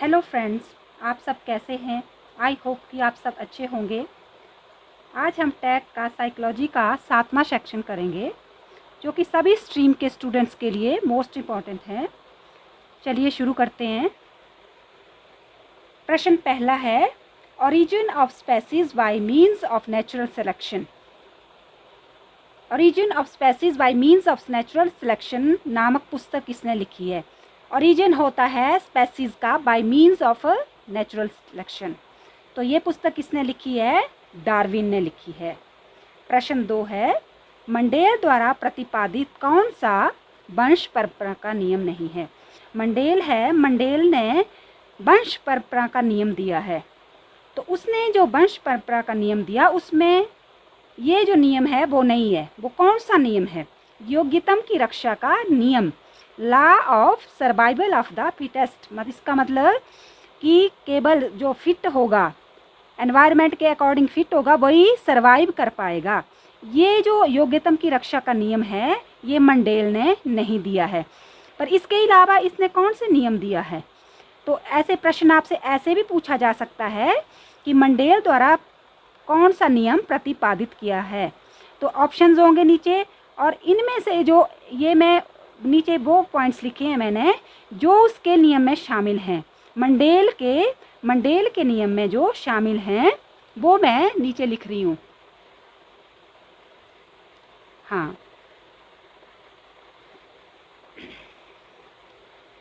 Hello friends, आप सब कैसे हैं? आई होप कि आप सब अच्छे होंगे। आज हम टैग का साइकोलॉजी का 7वां सेक्शन करेंगे, जो कि सभी स्ट्रीम के स्टूडेंट्स के लिए मोस्ट इम्पॉर्टेंट है। चलिए शुरू करते हैं। प्रश्न पहला है, origin of species bye means of natural selection. Origin of species bye means of natural selection नामक पुस्तक किसने लिखी है? ओरिजिन होता है स्पेसीज का bye means of natural selection. तो ये पुस्तक किसने लिखी है? डार्विन ने लिखी है। प्रश्न 2 है, मंडेल द्वारा प्रतिपादित कौन सा वंश परंपरा का नियम नहीं है? मंडेल ने वंश परंपरा का नियम दिया है। तो उसने जो वंश परंपरा का नियम दिया उसमें ये जो नियम है वो नहीं है। वो कौन सा नियम है? योग्यतम की रक्षा का नियम, law of survival of the fittest. इसका मतलब कि केवल जो फिट होगा, एनवायरनमेंट के अकॉर्डिंग फिट होगा, वही सरवाइव कर पाएगा। ये जो योग्यतम की रक्षा का नियम है ये मंडेल ने नहीं दिया है। पर इसके अलावा इसने कौन से नियम दिया है? तो ऐसे प्रश्न आपसे ऐसे भी पूछा जा सकता है कि मंडेल द्वारा कौन सा नियम प्रतिपादित किया है। तो ऑप्शंस होंगे नीचे, और इनमें से जो ये मैं नीचे वो पॉइंट्स लिखे हैं मैंने जो उसके नियम में शामिल हैं, मंडेल के नियम में जो शामिल हैं वो मैं नीचे लिख रही हूँ। हाँ,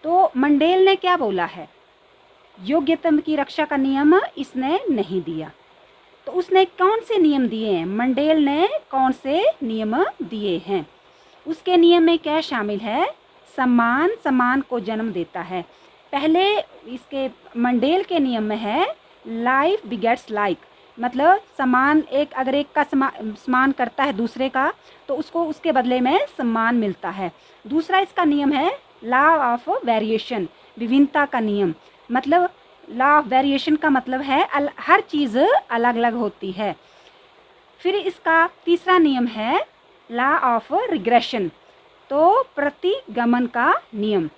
तो मंडेल ने क्या बोला है? योग्यतम की रक्षा का नियम इसने नहीं दिया। तो उसने कौन से नियम दिए हैं? मंडेल ने कौन से नियम दिए हैं? उसके नियम में क्या शामिल है? सम्मान को जन्म देता है। पहले इसके मंडेल के नियम में है लाइफ बिगेट्स लाइक, मतलब अगर एक का सम्मान करता है दूसरे का तो उसको उसके बदले में सम्मान मिलता है। दूसरा इसका नियम है लॉ ऑफ वेरिएशन, विभिन्नता का नियम। मतलब लॉ ऑफ वेरिएशन का मतलब है हर चीज़ अलग अलग होती है। फिर इसका तीसरा नियम है लॉ ऑफ रिग्रेशन, तो प्रतिगमन का नियम।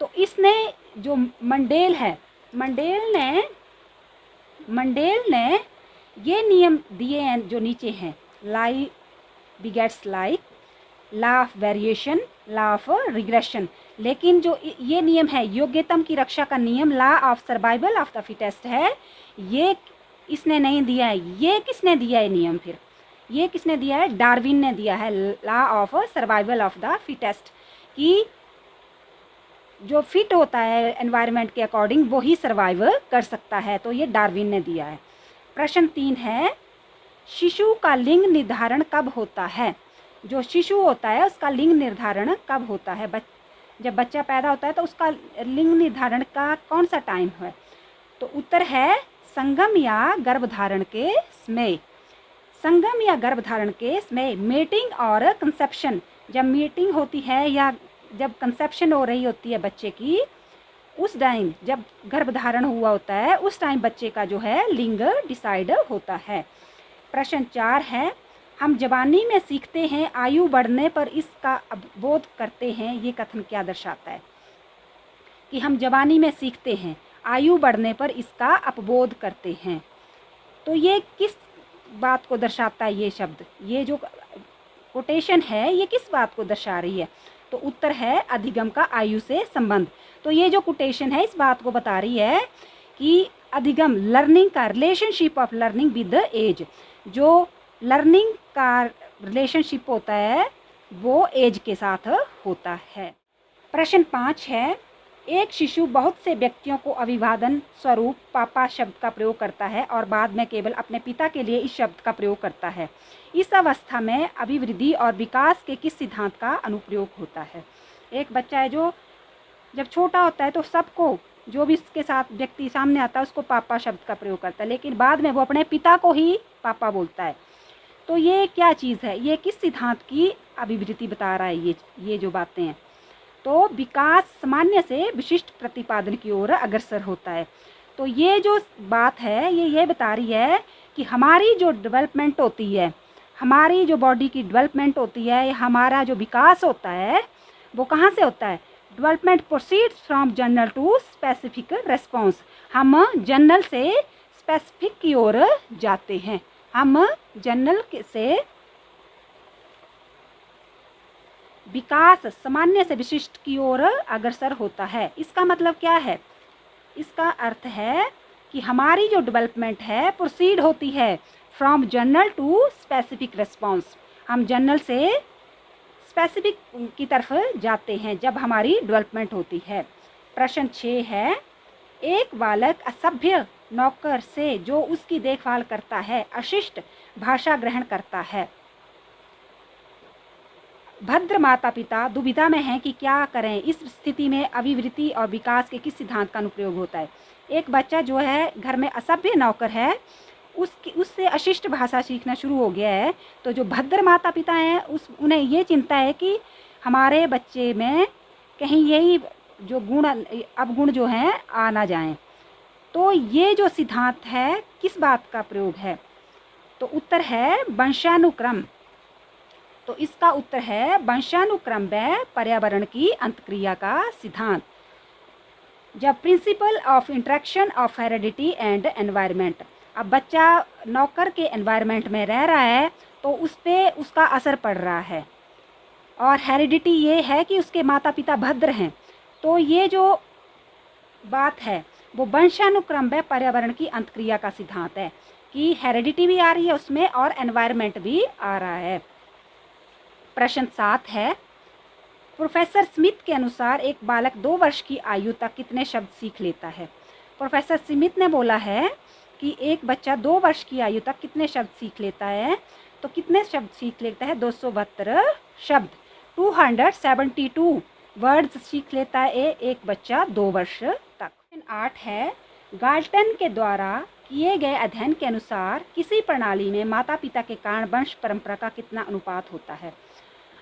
तो इसने जो मंडेल ने ये नियम दिए हैं जो नीचे हैं, life begets like, law of variation, law of regression. लेकिन जो ये नियम है योग्यतम की रक्षा का नियम, law of survival of the fittest है, ये इसने नहीं दिया है। ये किसने दिया है नियम? फिर ये किसने दिया है? डार्विन ने दिया है, law of survival of the fittest, कि जो फिट होता है एनवायरनमेंट के अकॉर्डिंग वो ही सर्वाइव कर सकता है। तो ये डार्विन ने दिया है। प्रश्न 3 है, शिशु का लिंग निर्धारण कब होता है? जो शिशु होता है उसका लिंग निर्धारण कब होता है? जब बच्चा पैदा होता है तो उसका लिंग निर्धारण का कौन सा टाइम है? तो उत्तर है संगम या गर्भधारण के समय। संगम या गर्भधारण के समय, मीटिंग और कंसेप्शन, जब मीटिंग होती है या जब कंसेप्शन हो रही होती है बच्चे की, उस टाइम जब गर्भधारण हुआ होता है उस टाइम बच्चे का जो है लिंग डिसाइड होता है। प्रश्न 4 है, हम जवानी में सीखते हैं, आयु बढ़ने पर इसका अवबोध करते हैं, ये कथन क्या दर्शाता है? कि हम जवानी में सीखते हैं, आयु बढ़ने पर इसका अपबोध करते हैं। तो ये किस बात को दर्शाता है? ये शब्द, ये जो कोटेशन है ये किस बात को दर्शा रही है? तो उत्तर है अधिगम का आयु से संबंध। तो ये जो कोटेशन है इस बात को बता रही है कि अधिगम, लर्निंग का relationship of learning with age, जो लर्निंग का रिलेशनशिप होता है वो एज के साथ होता है। प्रश्न 5 है, एक शिशु बहुत से व्यक्तियों को अभिवादन स्वरूप पापा शब्द का प्रयोग करता है और बाद में केवल अपने पिता के लिए इस शब्द का प्रयोग करता है। इस अवस्था में अभिवृद्धि और विकास के किस सिद्धांत का अनुप्रयोग होता है? एक बच्चा है जो जब छोटा होता है तो सबको, जो भी इसके साथ व्यक्ति सामने आता है उसको पापा शब्द का प्रयोग करता है, लेकिन बाद में वो अपने पिता को ही पापा बोलता है। तो ये क्या चीज़ है? ये किस सिद्धांत की अभिवृद्धि बता रहा है ये जो बातें हैं? तो विकास सामान्य से विशिष्ट प्रतिपादन की ओर अग्रसर होता है। तो ये जो बात है ये बता रही है कि हमारी जो डेवलपमेंट होती है, हमारी जो बॉडी की डेवलपमेंट होती है, हमारा जो विकास होता है वो कहाँ से होता है? Development proceeds from general to specific response. हम जनरल से स्पेसिफिक की ओर जाते हैं। हम जनरल से विकास सामान्य से विशिष्ट की ओर अग्रसर होता है। इसका मतलब क्या है? इसका अर्थ है कि हमारी जो डेवलपमेंट है प्रोसीड होती है from general to specific response. हम जनरल से स्पेसिफिक की तरफ जाते हैं जब हमारी डेवलपमेंट होती है। प्रश्न 6 है, एक बालक असभ्य नौकर से जो उसकी देखभाल करता है अशिष्ट भाषा ग्रहण करता है। भद्र माता पिता दुविधा में हैं कि क्या करें। इस स्थिति में अभिवृत्ति और विकास के किस सिद्धांत का अनुप्रयोग होता है? एक बच्चा जो है घर में असभ्य नौकर है, उससे अशिष्ट भाषा सीखना शुरू हो गया है। तो जो भद्र माता पिता हैं उन्हें ये चिंता है कि हमारे बच्चे में कहीं यही जो गुण अवगुण जो हैं आ ना जाएं। तो ये जो सिद्धांत है किस बात का प्रयोग है? तो उत्तर है वंशानुक्रम। तो इसका उत्तर है वंशानुक्रम व पर्यावरण की अंतक्रिया का सिद्धांत। जब principle of interaction of heredity and environment. अब बच्चा नौकर के एनवायरनमेंट में रह रहा है तो उस पर उसका असर पड़ रहा है, और हेरिडिटी ये है कि उसके माता पिता भद्र हैं। तो ये जो बात है वो वंशानुक्रम व पर्यावरण की अंतक्रिया का सिद्धांत है कि हेरिडिटी भी आ रही है उसमें और एनवायरनमेंट भी आ रहा है। प्रश्न 7 है, प्रोफेसर स्मिथ के अनुसार एक बालक 2 वर्ष की आयु तक कितने शब्द सीख लेता है? प्रोफेसर स्मिथ ने बोला है कि एक बच्चा 2 वर्ष की आयु तक कितने शब्द सीख लेता है। तो कितने शब्द सीख लेता है? 272 शब्द, 272 वर्ड्स सीख लेता है एक बच्चा 2 वर्ष तक। 8 है, गाल्टन के द्वारा किए गए अध्ययन के अनुसार किसी प्रणाली में माता पिता के कारण वंश परंपरा का कितना अनुपात होता है?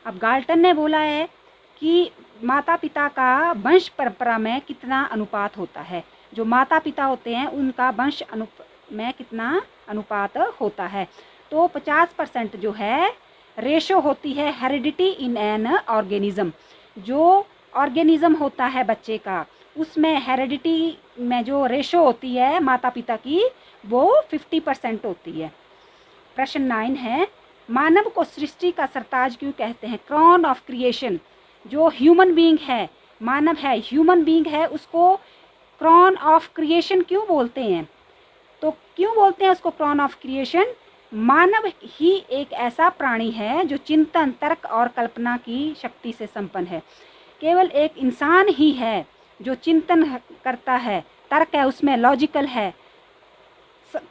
अब गाल्टन ने बोला है कि माता पिता का वंश परंपरा में कितना अनुपात होता है। जो माता पिता होते हैं उनका वंश में कितना अनुपात होता है? तो 50% जो है रेशो होती है हेरिडिटी इन एन ऑर्गेनिज्म। जो ऑर्गेनिज्म होता है बच्चे का उसमें हेरिडिटी में जो रेशो होती है माता पिता की वो 50% होती है। प्रश्न 9 है, मानव को सृष्टि का सरताज क्यों कहते हैं? Crown of creation. जो ह्यूमन बीइंग है, मानव है, ह्यूमन बीइंग है, उसको क्रॉन ऑफ क्रिएशन क्यों बोलते हैं? तो क्यों बोलते हैं उसको क्रॉन ऑफ क्रिएशन? मानव ही एक ऐसा प्राणी है जो चिंतन, तर्क और कल्पना की शक्ति से संपन्न है। केवल एक इंसान ही है जो चिंतन करता है, तर्क है उसमें, लॉजिकल है,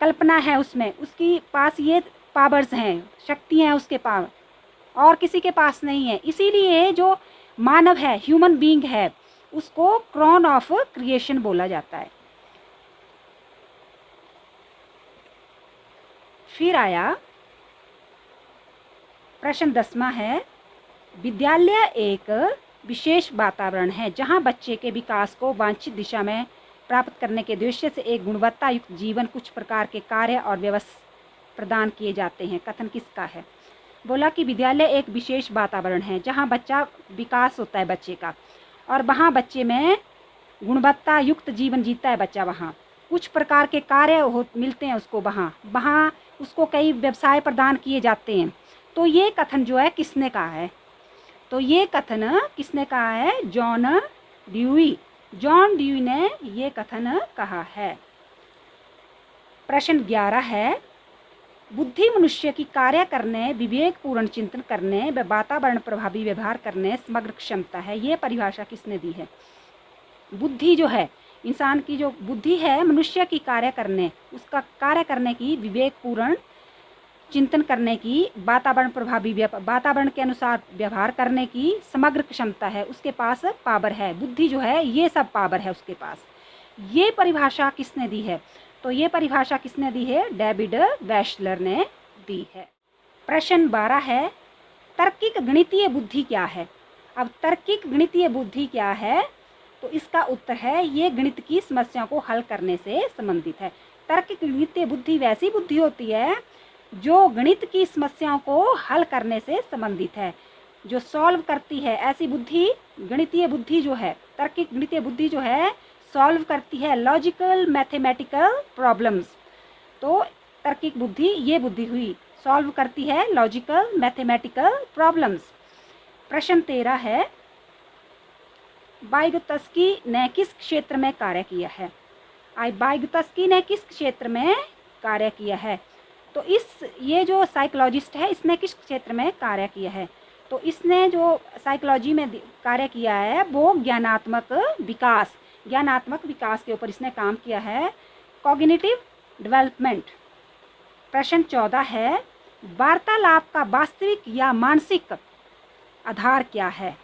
कल्पना है उसमें, उसकी पास ये पावर्स हैं, शक्तियाँ हैं उसके पास, और किसी के पास नहीं है। इसीलिए जो मानव है, ह्यूमन बीइंग है, उसको क्रॉन ऑफ क्रिएशन बोला जाता है। फिर आया प्रश्न 10वां है, विद्यालय एक विशेष वातावरण है जहां बच्चे के विकास को वांछित दिशा में प्राप्त करने के उद्देश्य से एक गुणवत्ता युक्त जीवन कुछ प्रकार के कार्य और व्यवस्था प्रदान किए जाते हैं। कथन किसका है? बोला कि विद्यालय एक विशेष वातावरण है जहां बच्चा विकास होता है बच्चे का, और वहां बच्चे में गुणवत्ता युक्त जीवन जीता है बच्चा। वहां कुछ प्रकार के कार्य मिलते हैं उसको, वहाँ उसको कई व्यवसाय प्रदान किए जाते हैं। तो ये कथन जो है किसने कहा है? तो ये कथन किसने कहा है? John dewy. जॉन ड्यूई ने ये कथन कहा है। प्रश्न 11 है, बुद्धि मनुष्य की कार्य करने, विवेकपूर्ण चिंतन करने व वातावरण प्रभावी व्यवहार करने समग्र क्षमता है। ये परिभाषा किसने दी है? बुद्धि जो है, इंसान की जो बुद्धि है, मनुष्य की कार्य करने, उसका कार्य करने की, विवेकपूर्ण चिंतन करने की, वातावरण प्रभावी वातावरण के अनुसार व्यवहार करने की समग्र क्षमता है, उसके पास पावर है। बुद्धि जो है ये सब पावर है उसके पास। ये परिभाषा किसने दी है? तो ये परिभाषा किसने दी है? डेविड वेशलर ने दी है। प्रश्न 12 है, तार्किक गणितीय बुद्धि क्या है? अब तार्किक गणितीय बुद्धि क्या है? तो इसका उत्तर है ये गणित की समस्याओं को हल करने से संबंधित है। तार्किक गणितीय बुद्धि वैसी बुद्धि होती है जो गणित की समस्याओं को हल करने से संबंधित है। जो सॉल्व करती है, ऐसी बुद्धि, गणितीय बुद्धि जो है, तार्किक गणितीय बुद्धि जो है सॉल्व करती है लॉजिकल मैथमेटिकल प्रॉब्लम्स। तो तार्किक बुद्धि ये बुद्धि हुई, सॉल्व करती है लॉजिकल मैथमेटिकल प्रॉब्लम्स। प्रश्न 13 है, वाइगोत्स्की ने किस क्षेत्र में कार्य किया है? वाइगोत्स्की ने किस क्षेत्र में कार्य किया है? तो ये जो साइकोलॉजिस्ट है इसने किस क्षेत्र में कार्य किया है? तो इसने जो साइकोलॉजी में कार्य किया है वो ज्ञानात्मक विकास के ऊपर इसने काम किया है, कॉग्निटिव डेवलपमेंट। प्रश्न 14 है, वार्तालाप का वास्तविक या मानसिक आधार क्या है?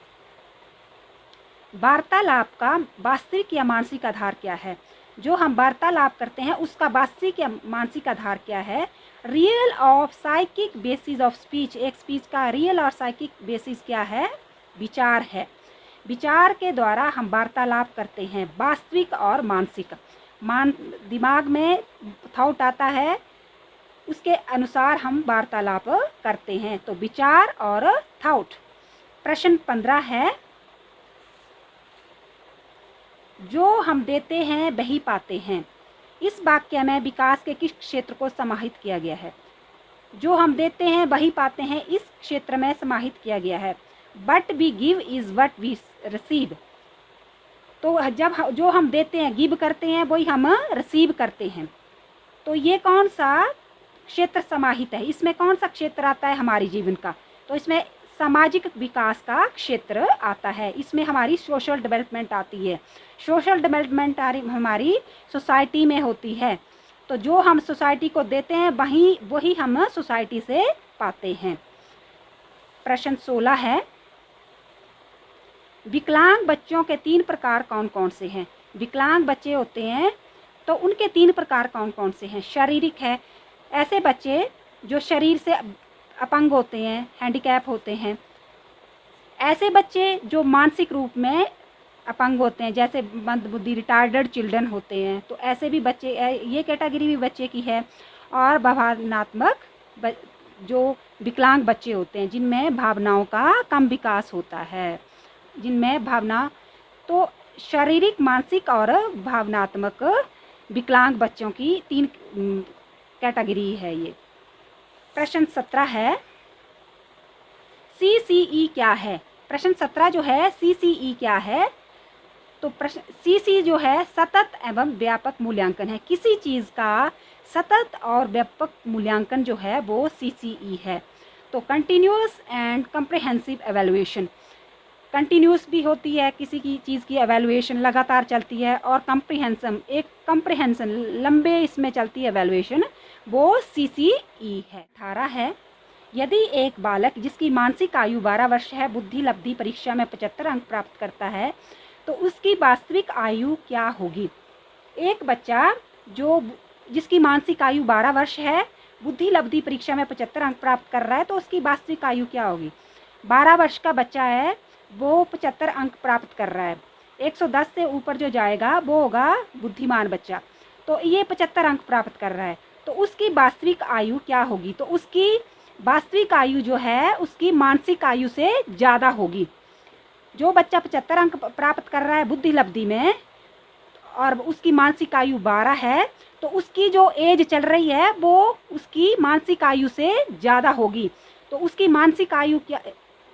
वार्तालाप का वास्तविक या मानसिक आधार क्या है? जो हम वार्तालाप करते हैं उसका वास्तविक या मानसिक आधार क्या है? Real of psychic basis of speech, एक स्पीच का रियल और साइकिक बेसिस क्या है? विचार है। विचार के द्वारा हम वार्तालाप करते हैं, वास्तविक और मानसिक। दिमाग में थॉट आता है, उसके अनुसार हम वार्तालाप करते हैं, तो विचार और थॉट। प्रश्न 15 है, जो हम देते हैं वही पाते हैं, इस वाक्य में विकास के किस क्षेत्र को समाहित किया गया है? जो हम देते हैं वही पाते हैं, इस क्षेत्र में समाहित किया गया है। But we give is what we receive, तो जब जो हम देते हैं, गिव करते हैं, वही हम रिसीव करते हैं। तो ये कौन सा क्षेत्र समाहित है? इसमें कौन सा क्षेत्र आता है हमारे जीवन का? तो इसमें सामाजिक विकास का क्षेत्र आता है, इसमें हमारी सोशल डेवलपमेंट आती है। सोशल डेवलपमेंट हमारी सोसाइटी में होती है, तो जो हम सोसाइटी को देते हैं वही हम सोसाइटी से पाते हैं। प्रश्न 16 है, विकलांग बच्चों के 3 प्रकार कौन कौन से हैं? विकलांग बच्चे होते हैं तो उनके 3 प्रकार कौन कौन से हैं? शारीरिक है, ऐसे बच्चे जो शरीर से अपंग होते हैं, हैंडीकैप होते हैं। ऐसे बच्चे जो मानसिक रूप में अपंग होते हैं, जैसे मंदबुद्धि रिटार्डेड चिल्ड्रन होते हैं, तो ऐसे भी बच्चे, ये कैटेगरी भी बच्चे की है। और भावनात्मक जो विकलांग बच्चे होते हैं जिनमें भावनाओं का कम विकास होता है, जिनमें भावना, तो शारीरिक, मानसिक और भावनात्मक विकलांग बच्चों की 3 कैटेगरी है ये। प्रश्न 17 है, CCE क्या है? प्रश्न 17 जो है CCE क्या है? तो प्रश्न CC जो है सतत एवं व्यापक मूल्यांकन है। किसी चीज़ का सतत और व्यापक मूल्यांकन जो है वो CCE है। तो continuous and comprehensive evaluation, continuous भी होती है किसी की चीज़ की एवेल्युएशन, लगातार चलती है, और कम्प्रिहेंसन लंबे इसमें चलती है एवेल्युएशन, वो CCE है। 18 है, यदि एक बालक जिसकी मानसिक आयु 12 वर्ष है बुद्धि लब्धि परीक्षा में 75 अंक प्राप्त करता है तो उसकी वास्तविक आयु क्या होगी? एक बच्चा जिसकी मानसिक आयु 12 वर्ष है, बुद्धि लब्धि परीक्षा में 75 अंक प्राप्त कर रहा है, तो उसकी वास्तविक आयु क्या होगी? 12 वर्ष का बच्चा है, वो 75 अंक प्राप्त कर रहा है, 110 से ऊपर जो जाएगा वो होगा बुद्धिमान बच्चा। तो ये 75 अंक प्राप्त कर रहा है, तो उसकी वास्तविक आयु क्या होगी? तो उसकी वास्तविक आयु जो है उसकी मानसिक आयु से ज़्यादा होगी। जो बच्चा 75 अंक प्राप्त कर रहा है बुद्धि लब्धि में और उसकी मानसिक आयु 12 है, तो उसकी जो एज चल रही है वो उसकी मानसिक आयु से ज़्यादा होगी। तो उसकी मानसिक आयु क्या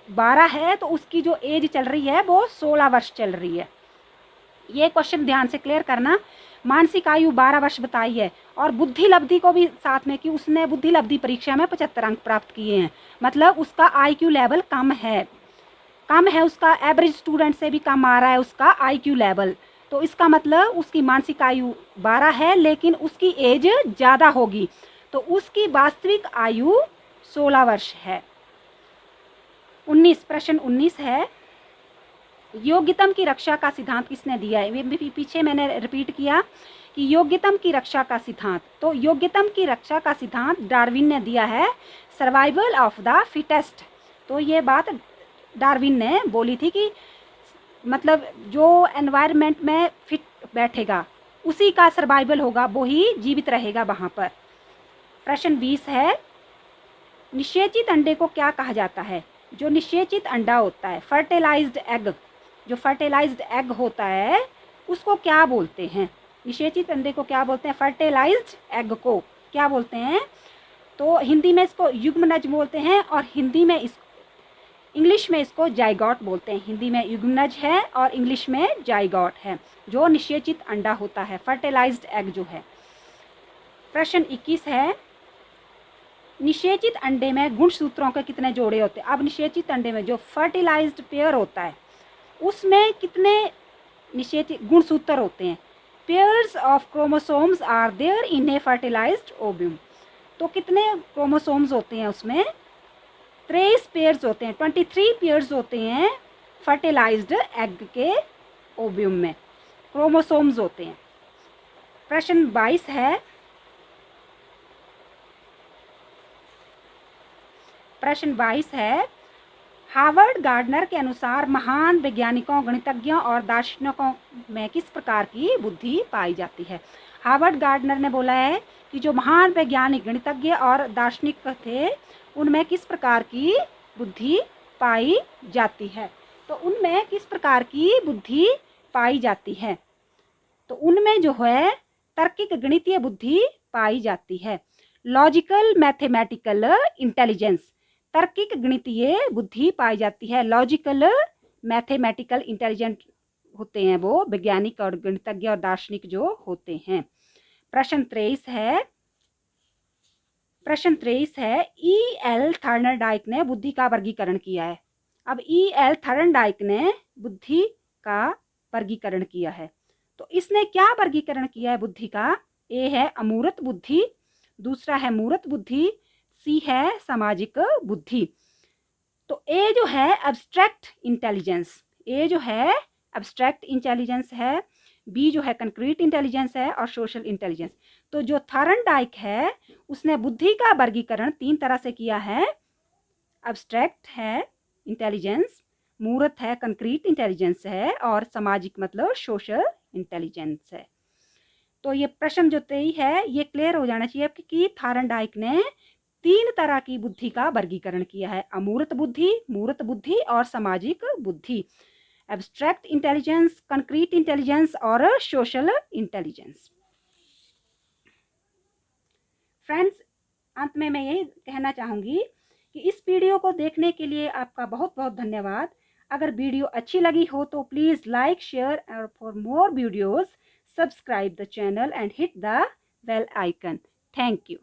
12 है, तो उसकी जो एज चल रही है वो 16 वर्ष चल रही है। ये क्वेश्चन ध्यान से क्लियर करना। मानसिक आयु 12 वर्ष बताई है और बुद्धि लब्धि को भी साथ में कि उसने बुद्धि लब्धि परीक्षा में 75 अंक प्राप्त किए हैं, मतलब उसका IQ लेवल कम है उसका, एवरेज स्टूडेंट से भी कम आ रहा है उसका IQ लेवल। तो इसका मतलब उसकी मानसिक आयु 12 है लेकिन उसकी एज ज़्यादा होगी, तो उसकी वास्तविक आयु 16 वर्ष है। 19, प्रश्न 19 है, योग्यतम की रक्षा का सिद्धांत किसने दिया है? ये पीछे मैंने रिपीट किया कि योग्यतम की रक्षा का सिद्धांत, तो योग्यतम की रक्षा का सिद्धांत डार्विन ने दिया है, सर्वाइवल ऑफ द फिटेस्ट। तो ये बात डार्विन ने बोली थी कि मतलब जो एनवायरनमेंट में फिट बैठेगा उसी का सर्वाइवल होगा, वो ही जीवित रहेगा वहाँ पर। प्रश्न 20 है, निषेचित अंडे को क्या कहा जाता है? जो निषेचित अंडा होता है, फर्टिलाइज्ड एग, जो फर्टिलाइज्ड एग होता है उसको क्या बोलते हैं? निषेचित अंडे को क्या बोलते हैं? फर्टिलाइज्ड एग को क्या बोलते हैं? तो हिंदी में इसको युग्मनज बोलते हैं और हिंदी में इंग्लिश में इसको जाइगोट बोलते हैं। हिंदी में युग्मनज है और इंग्लिश में जाइगोट है, जो निषेचित अंडा होता है, फर्टिलाइज्ड एग जो है। प्रश्न 21 है, निषेचित अंडे में गुणसूत्रों के कितने जोड़े होते हैं? अब निषेचित अंडे में जो फर्टिलाइज्ड पेयर होता है उसमें कितने निषेचित गुणसूत्र होते हैं? Pairs of chromosomes are there in a fertilized ovum. तो कितने क्रोमोसोम्स होते हैं उसमें? 23 पेयर्स होते हैं, 23 पेयर्स होते हैं फर्टिलाइज्ड एग के ओव्यूम में, क्रोमोसोम्स होते हैं। प्रश्न 22 है, प्रश्न 22 है, हार्वर्ड गार्डनर के अनुसार महान वैज्ञानिकों, गणितज्ञों और दार्शनिकों में किस प्रकार की बुद्धि पाई जाती है? हार्वर्ड गार्डनर ने बोला है कि जो महान वैज्ञानिक, गणितज्ञ और दार्शनिक थे उनमें किस प्रकार की बुद्धि पाई जाती है? तो उनमें किस प्रकार की बुद्धि पाई जाती है? तो उनमें जो है तार्किक गणितीय बुद्धि पाई जाती है। लॉजिकल मैथमेटिकल इंटेलिजेंस, तार्किक गणितीय बुद्धि पाई जाती है। लॉजिकल मैथमेटिकल इंटेलिजेंट होते हैं वो वैज्ञानिक और गणितज्ञ और दार्शनिक जो होते हैं। प्रश्न 23 है, प्रश्न 23 है, E.L. थॉर्नडाइक ने बुद्धि का वर्गीकरण किया है। अब E.L. थॉर्नडाइक ने बुद्धि का वर्गीकरण किया है, तो इसने क्या वर्गीकरण किया है बुद्धि का? ए है अमूर्त बुद्धि, दूसरा है मूर्त बुद्धि, सी है सामाजिक बुद्धि। तो ए जो है एब्स्ट्रैक्ट इंटेलिजेंस, ए जो है एब्स्ट्रैक्ट इंटेलिजेंस है, बी जो है कंक्रीट इंटेलिजेंस है और सोशल इंटेलिजेंस। तो जो थॉर्नडाइक है उसने बुद्धि का वर्गीकरण 3 तरह से किया है। एब्स्ट्रैक्ट है इंटेलिजेंस, मूर्त है, कंक्रीट इंटेलिजेंस है और सामाजिक मतलब सोशल इंटेलिजेंस है। तो ये प्रश्न जो 23 है ये क्लियर हो जाना चाहिए कि थॉर्नडाइक ने 3 तरह की बुद्धि का वर्गीकरण किया है, अमूर्त बुद्धि, मूर्त बुद्धि और सामाजिक बुद्धि, एब्स्ट्रैक्ट इंटेलिजेंस, कंक्रीट इंटेलिजेंस और सोशल इंटेलिजेंस। फ्रेंड्स, अंत में मैं यही कहना चाहूँगी कि इस वीडियो को देखने के लिए आपका बहुत बहुत धन्यवाद। अगर वीडियो अच्छी लगी हो तो प्लीज़ लाइक, शेयर और for more videos subscribe the channel and hit the bell icon. Thank you.